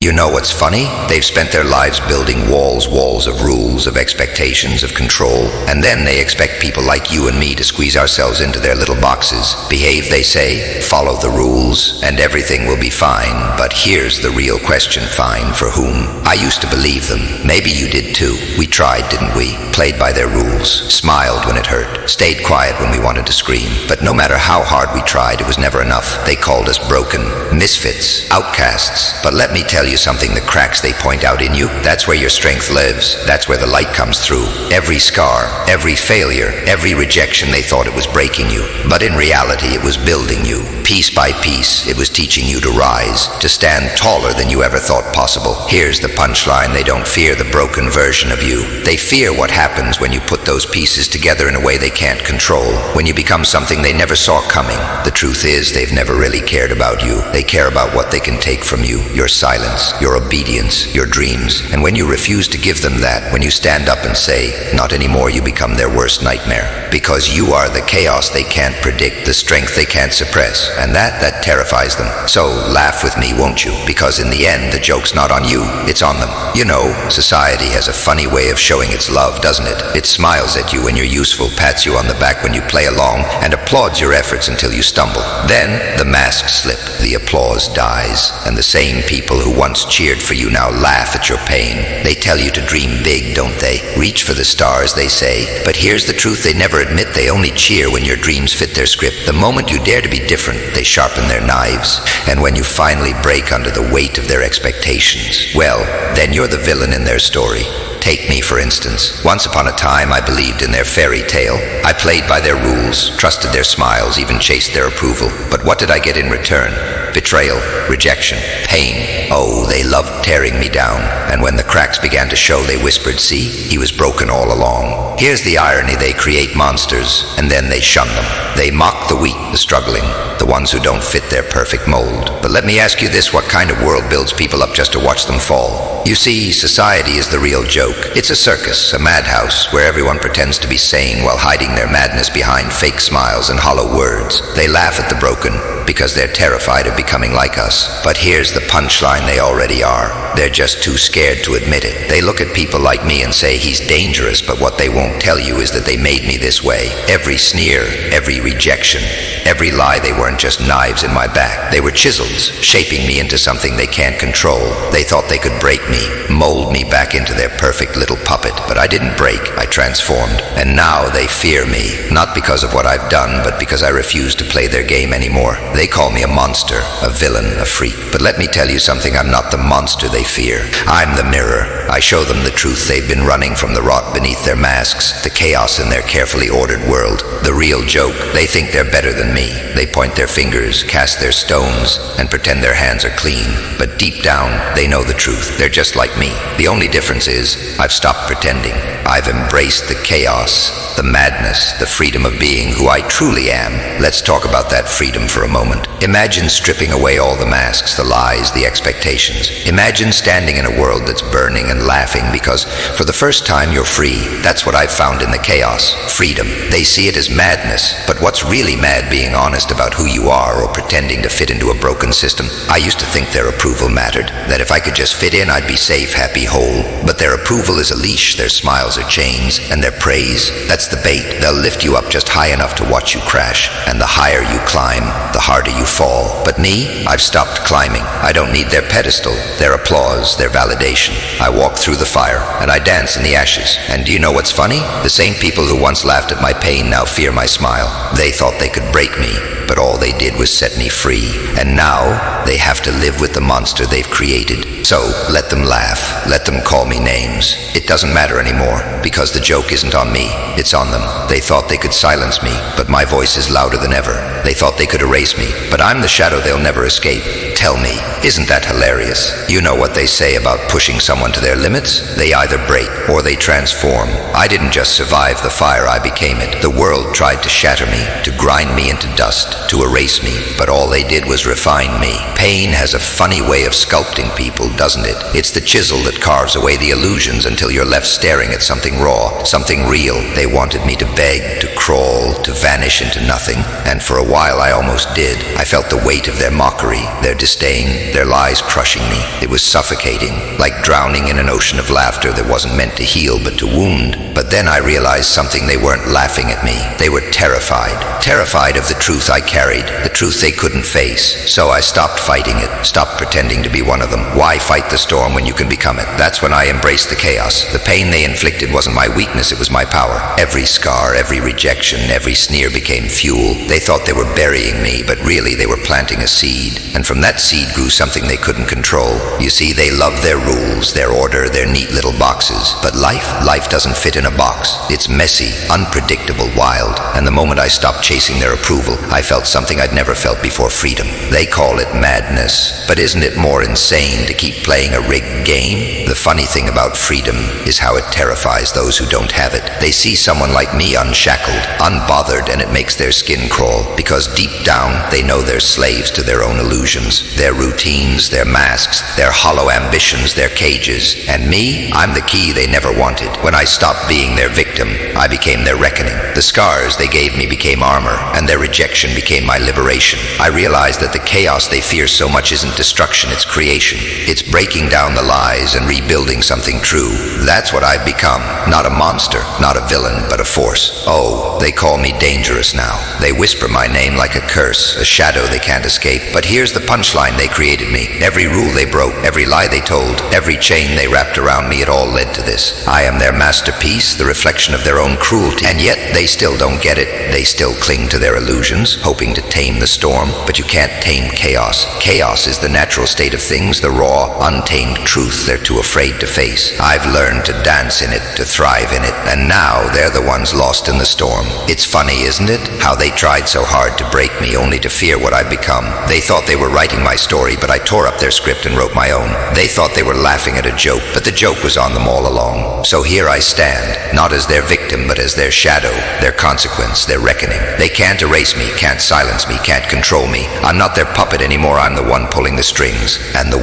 You know what's funny? They've spent their lives building walls of rules, of expectations, of control, and then they expect people like you and me to squeeze ourselves into their little boxes. Behave, they say, follow the rules, and everything will be fine. But here's the real question, fine for whom? I used to believe them. Maybe you did too. We tried, didn't we? Played by their rules, smiled when it hurt, stayed quiet when we wanted to scream. But no matter how hard we tried, it was never enough. They called us broken, misfits, outcasts. But let me tell you something, the cracks they point out in you, that's where your strength lives. That's where the light comes through. Every scar, every failure, every rejection, they thought it was breaking you. But in reality, it was building you. Piece by piece, it was teaching you to rise, to stand taller than you ever thought possible. Here's the punchline: they don't fear the broken version of you. They fear what happens when you put those pieces together in a way they can't control, when you become something they never saw coming. The truth is, they've never really cared about you. They care about what they can take from you: your silence, your obedience, your dreams. And when you refuse to give them that, when you stand up and say, not anymore, you become their worst nightmare. Because you are the chaos they can't predict, the strength they can't suppress. And that terrifies them. So laugh with me, won't you? Because in the end, the joke's not on you, it's on them. You know, society has a funny way of showing its love, doesn't it? It smiles at you when you're useful, pats you on the back when you play along, and applauds your efforts until you stumble. Then the masks slip, the applause dies, and the same people who once cheered for you now laugh at your pain. They tell you to dream big, don't they? Reach for the stars, they say. But here's the truth they never admit: they only cheer when your dreams fit their script. The moment you dare to be different, they sharpen their knives. And when you finally break under the weight of their expectations, well, then you're the villain in their story. Take me, for instance. Once upon a time, I believed in their fairy tale. I played by their rules, trusted their smiles, even chased their approval. But what did I get in return? Betrayal, rejection, pain. Oh, they loved tearing me down. And when the cracks began to show, they whispered, see, he was broken all along. Here's the irony: they create monsters, and then they shun them. They mock the weak, the struggling, the ones who don't fit their perfect mold. But let me ask you this: what kind of world builds people up just to watch them fall? You see, society is the real joke. It's a circus, a madhouse, where everyone pretends to be sane while hiding their madness behind fake smiles and hollow words. They laugh at the broken because they're terrified of becoming like us. But here's the punchline: they already are. They're just too scared to admit it. They look at people like me and say, he's dangerous, but what they won't tell you is that they made me this way. Every sneer, every rejection, every lie, they weren't just knives in my back. They were chisels, shaping me into something they can't control. They thought they could break me, mold me back into their perfect little puppet. But I didn't break, I transformed. And now they fear me, not because of what I've done, but because I refuse to play their game anymore. They call me a monster, a villain, a freak. But let me tell you something: I'm not the monster they fear. I'm the mirror. I show them the truth they've been running from, the rot beneath their masks, the chaos in their carefully ordered world. The real joke: they think they're better than me. They point their fingers, cast their stones, and pretend their hands are clean. But deep down, they know the truth. They're just like me. The only difference is, I've stopped pretending. I've embraced the chaos, the madness, the freedom of being who I truly am. Let's talk about that freedom for a moment. Imagine stripping away all the masks, the lies, the expectations. Imagine standing in a world that's burning and laughing because for the first time you're free. That's what I've found in the chaos: freedom. They see it as madness, but what's really mad? Being honest about who you are or pretending to fit into a broken system. I used to think their approval mattered, that if I could just fit in, I'd be safe, happy, whole. But their approval is a leash, their smiles are chains, and their praise, that's the bait. They'll lift you up just high enough to watch you crash, and the higher you climb, the harder you fall. But me, I've stopped climbing. I don't need their pedestal, their applause, their validation. I walk through the fire, and I dance in the ashes. And do you know what's funny? The same people who once laughed at my pain now fear my smile. They thought they could break me, but all they did was set me free. And now, they have to live with the monster they've created. So, let them laugh. Let them call me names. It doesn't matter anymore, because the joke isn't on me, it's on them. They thought they could silence me, but my voice is louder than ever. They thought they could erase me, but I'm the shadow they'll never escape. Tell me, isn't that hilarious? You know what they say about pushing someone to their limits? They either break or they transform. I didn't just survive the fire, I became it. The world tried to shatter me, to grind me into dust, to erase me, but all they did was refine me. Pain has a funny way of sculpting people, doesn't it? It's the chisel that carves away the illusions until you're left staring at something raw, something real. They wanted me to beg, to crawl, to vanish into nothing, and for a while I almost did. I felt the weight of their mockery, their disdain, their lies crushing me. It was suffocating, like drowning in an ocean of laughter that wasn't meant to heal but to wound. But then I realized something. They weren't laughing at me. They were terrified. Terrified of the truth I carried, the truth they couldn't face. So I stopped fighting it, stopped pretending to be one of them. Why fight the storm when you can become it? That's when I embraced the chaos. The pain they inflicted wasn't my weakness, it was my power. Every scar, every rejection, every sneer became fuel. They thought they were burying me, but really they were planting a seed. And from that seed grew something they couldn't control. You see, they loved their rules, their order, their neat little boxes. But life doesn't fit in a box. It's messy, unpredictable, wild. And the moment I stopped chasing their approval, I felt something I'd never felt before: freedom. They call it madness, but isn't it more insane to keep playing a rigged game? The funny thing about freedom is how it terrifies those who don't have it. They see someone like me unshackled, unbothered, and it makes their skin crawl, because deep down they know they're slaves to their own illusions, their routines, their masks, their hollow ambitions, their cages. And me, I'm the key they never wanted. When I stopped being their victim, I became their reckoning. The scars they gave me became armor, and their rejection became my liberation. I realized that the chaos they fear so much isn't destruction, it's creation. It's breaking down the lies and rebuilding something true. That's what I've become. Not a monster, not a villain, but a force. Oh, they call me dangerous now. They whisper my name like a curse, a shadow they can't escape. But here's the punchline: they created me. Every rule they broke, every lie they told, every chain they wrapped around me, it all led to this. I am their masterpiece, the reflection of their own cruelty. And yet they still don't get it. They still cling to their illusions, hoping to tame the storm. But you can't tame chaos. Chaos is the natural state of things, the raw, untamed truth they're too afraid to face. I've learned to dance in it, to thrive in it, and now they're the ones lost in the storm. It's funny, isn't it? How they tried so hard to break me, only to fear what I've become. They thought they were writing my story, but I tore up their script and wrote my own. They thought they were laughing at a joke, but the joke was on them all along. So here I stand, not as their victim, but as their shadow, their consequence, their reckoning. They can't erase me, can't silence me, can't control me. I'm not their puppet anymore, I'm the one pulling the strings. And the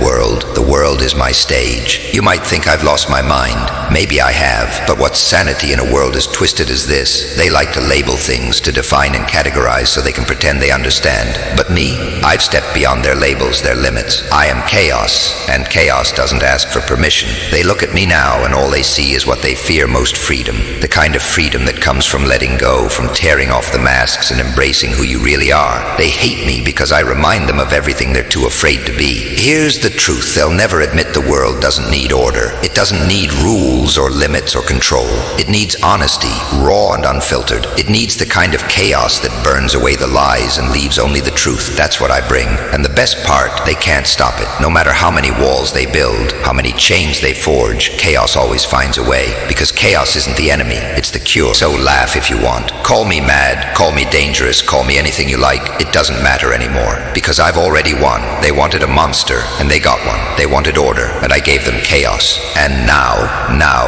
world is my stage. You might think I've lost my mind. Maybe I have, but what's sanity in a world as twisted as this? They like to label things, to define and categorize so they can pretend they understand. But me, I've stepped beyond their labels, their limits. I am chaos, and chaos doesn't ask for permission. They look at me now, and all they see is what they fear most: freedom. The kind of freedom that comes from letting go, from tearing off the masks and embracing who you really are. They hate me because I remind them of everything they're too afraid to be. Here's the truth: they'll never admit the world doesn't need order. It doesn't need rules or limits or control. It needs honesty, raw and unfiltered. It needs the kind of chaos that burns away the lies and leaves only the truth. That's what I bring. And the best part, they can't stop it. No matter how many walls they build, how many chains they forge, chaos always finds a way. Because chaos isn't the enemy, it's the cure. So laugh if you want. Call me mad, call me dangerous, call me anything you like. It doesn't matter anymore. Because I've already won. They wanted a monster, and they got one. They wanted order, and I gave them chaos. And now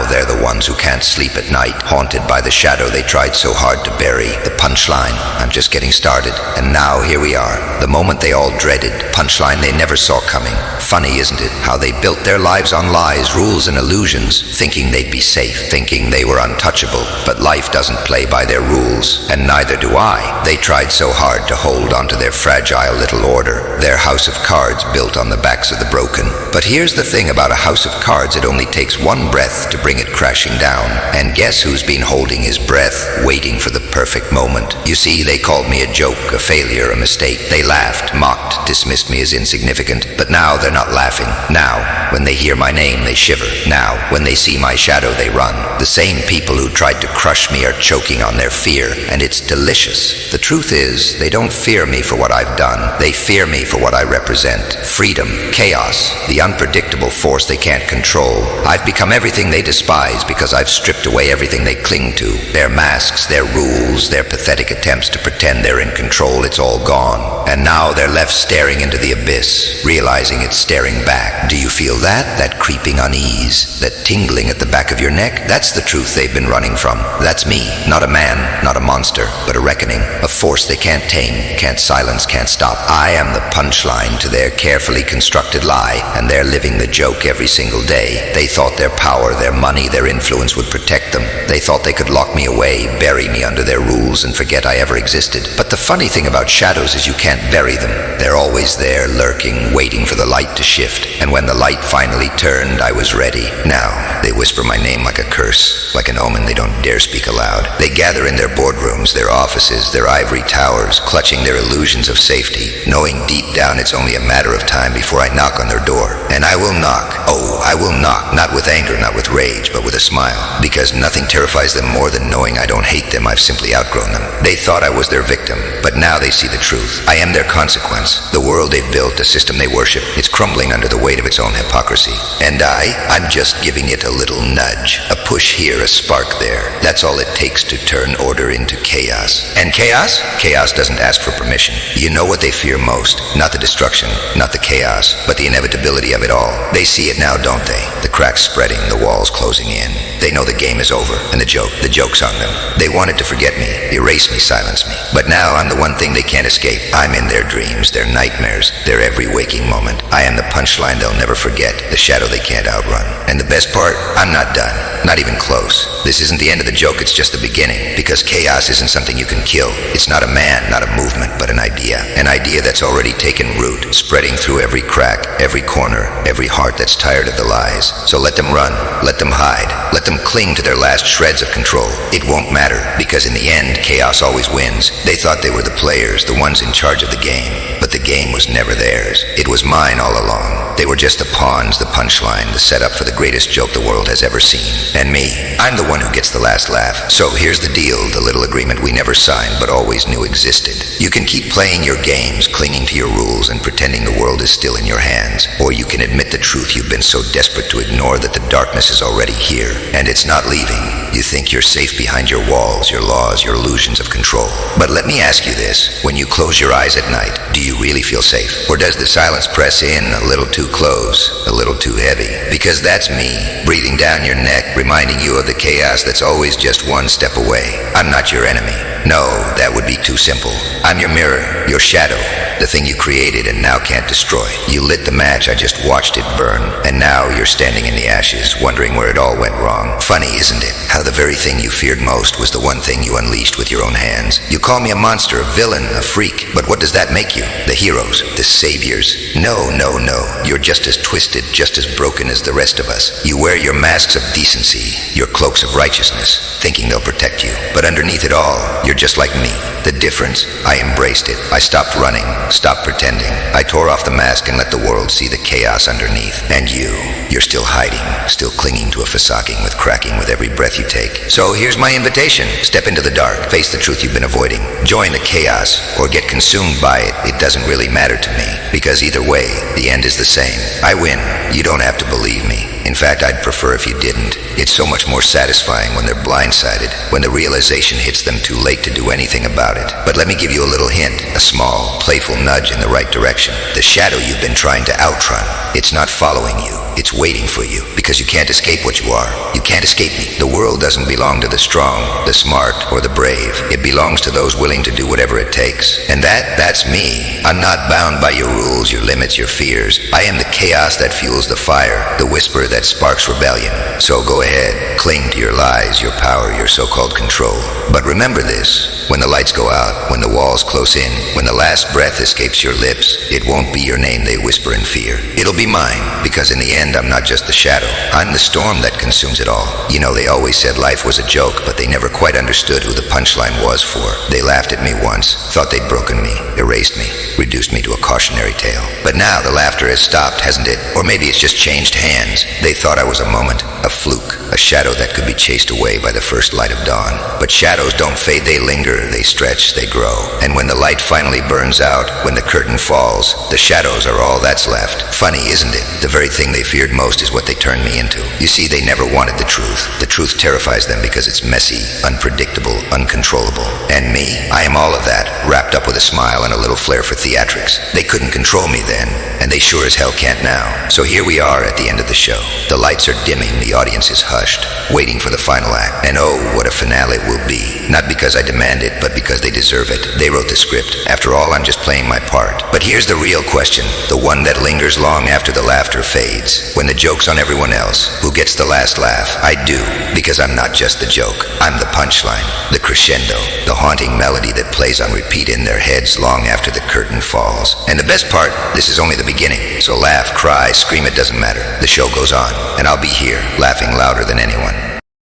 they're the ones who can't sleep at night, haunted by the shadow they tried so hard to bury. The punchline: I'm just getting started. And now here we are, the moment they all dreaded. Punchline they never saw coming. Funny, isn't it, how they built their lives on lies, rules, and illusions, thinking they'd be safe, thinking they were untouchable. But life doesn't play by their rules, and neither do I. They tried so hard to hold onto their fragile little order, their house of cards built on the backs of the broken. But here's the thing about a house of cards: it only takes one breath to bring it crashing down. And guess who's been holding his breath, waiting for the perfect moment? You see, they called me a joke, a failure, a mistake. They laughed, mocked, dismissed me as insignificant. But now they're not laughing. Now, when they hear my name, they shiver. Now, when they see my shadow, they run. The same people who tried to crush me are choking on their fear, and it's delicious. The truth is, they don't fear me for what I've done. They fear me for what I represent. Freedom, chaos, the unpredictable force they can't control. I've become everything they despise because I've stripped away everything they cling to. Their masks, their rules, their pathetic attempts to pretend they're in control, it's all gone. And now they're left staring into the abyss, realizing it's staring back. Do you feel that? That creeping unease, that tingling at the back of your neck? That's the truth they've been running from. That's me, not a man, not a monster, but a reckoning, a force they can't tame, can't silence, can't stop. I am the punchline to their carefully constructed lie, and they're living the joke every single day. They thought their power, their money, their influence would protect them. They thought they could lock me away, bury me under their rules, and forget I ever existed. But the funny thing about shadows is you can't bury them. They're always there, lurking, waiting for the light to shift. And when the light finally turned, I was ready. Now, they whisper my name like a curse, like an omen they don't dare speak aloud. They gather in their boardrooms, their offices, their ivory towers, clutching their illusions of safety, knowing deep down it's only a matter of time before I knock on their door. And I will knock. Oh, I will knock, not with anger, not with rage, but with a smile. Because nothing terrifies them more than knowing I don't hate them, I've simply outgrown them. They thought I was their victim, but now they see the truth. I am their consequence. The world they've built, the system they worship, it's crumbling under the weight of its own hypocrisy. And I'm just giving it a little nudge. A push here, a spark there. That's all it takes to turn order into chaos. And chaos? Chaos doesn't ask for permission. You know what they fear most? Not the destruction, not the chaos, but the inevitability of it all. They see it now, don't they? The cracks spreading, the walls closing in. They know the game is over, and the joke's on them. They wanted to forget me, erase me, silence me. But now I'm the one thing they can't escape. I'm in their dreams, their nightmares, their every waking moment. I am the punchline they'll never forget, the shadow they can't outrun. And the best part, I'm not done. Not even close. This isn't the end of the joke, it's just the beginning. Because chaos isn't something you can kill. It's not a man, not a movement, but an idea. An idea that's already taken root, spreading through every crack, every corner, every heart that's tired of the lies. So let them run, let them hide, let them cling to their last shreds of control. It won't matter, because in the end, chaos always wins. They thought they were the players, the ones in charge of the game. But the game was never theirs. It was mine all along. They were just the pawns, the punchline, the setup for the greatest joke the world has ever seen. And me, I'm the one who gets the last laugh. So here's the deal, the little agreement we never signed but always knew existed. You can keep playing your games, clinging to your rules and pretending the world is still in your hands. Or you can admit the truth you've been so desperate to ignore that the darkness is already here. And it's not leaving. You think you're safe behind your walls, your laws, your illusions of control. But let me ask you this. When you close your eyes at night, do you really feel safe? Or does the silence press in a little too close, a little too heavy? Because that's me, breathing down your neck, reminding you of the chaos that's always just one step away. I'm not your enemy. No, that would be too simple. I'm your mirror, your shadow, the thing you created and now can't destroy. You lit the match, I just watched it burn, and now you're standing in the ashes, wondering where it all went wrong. Funny, isn't it? How the very thing you feared most was the one thing you unleashed with your own hands. You call me a monster, a villain, a freak, but what does that make you? The heroes, the saviors? No, no, no. You're just as twisted, just as broken as the rest of us. You wear your masks of decency, your cloaks of righteousness, thinking they'll protect you. But underneath it all, you're just like me. The difference? I embraced it. I stopped running, stopped pretending. I tore off the mask and let the world see the chaos underneath. And you're still hiding, still clinging to a facade with cracking with every breath you take. So here's my invitation. Step into the dark, face the truth you've been avoiding. Join the chaos, or get consumed by it. It doesn't really matter to me, because either way, the end is the same. I win. You don't have to believe me. In fact, I'd prefer if you didn't. It's so much more satisfying when they're blindsided, when the realization hits them too late to do anything about it. But let me give you a little hint, a small, playful nudge in the right direction. The shadow you've been trying to outrun, it's not following you. It's waiting for you, because you can't escape what you are. You can't escape me. The world doesn't belong to the strong, the smart, or the brave. It belongs to those willing to do whatever it takes. And that's me. I'm not bound by your rules, your limits, your fears. I am the chaos that fuels the fire, the whisper that sparks rebellion. So go ahead, cling to your lies, your power, your so-called control. But remember this, when the lights go out, when the walls close in, when the last breath escapes your lips, it won't be your name they whisper in fear. It'll be mine, because in the end, I'm not just the shadow. I'm the storm that consumes it all. You know, they always said life was a joke, but they never quite understood who the punchline was for. They laughed at me once, thought they'd broken me, erased me, reduced me to a cautionary tale. But now the laughter has stopped, hasn't it? Or maybe it's just changed hands. They thought I was a moment, a fluke, a shadow that could be chased away by the first light of dawn. But shadows don't fade, they linger, they stretch, they grow. And when the light finally burns out, when the curtain falls, the shadows are all that's left. Funny, isn't it? The very thing they feared most is what they turned me into. You see, they never wanted the truth. The truth terrifies them because it's messy, unpredictable, uncontrollable. And me, I am all of that, wrapped up with a smile and a little flair for theatrics. They couldn't control me then, and they sure as hell can't now. So here we are at the end of the show. The lights are dimming, the audience is hushed, waiting for the final act. And oh, what a finale it will be. Not because I demand it, but because they deserve it. They wrote the script. After all, I'm just playing my part. But here's the real question, the one that lingers long after the laughter fades. When the joke's on everyone else, who gets the last laugh? I do, because I'm not just the joke. I'm the punchline, the crescendo, the haunting melody that plays on repeat in their heads long after the curtain falls. And the best part, this is only the beginning. So laugh, cry, scream, it doesn't matter. The show goes on, and I'll be here, laughing louder than anyone.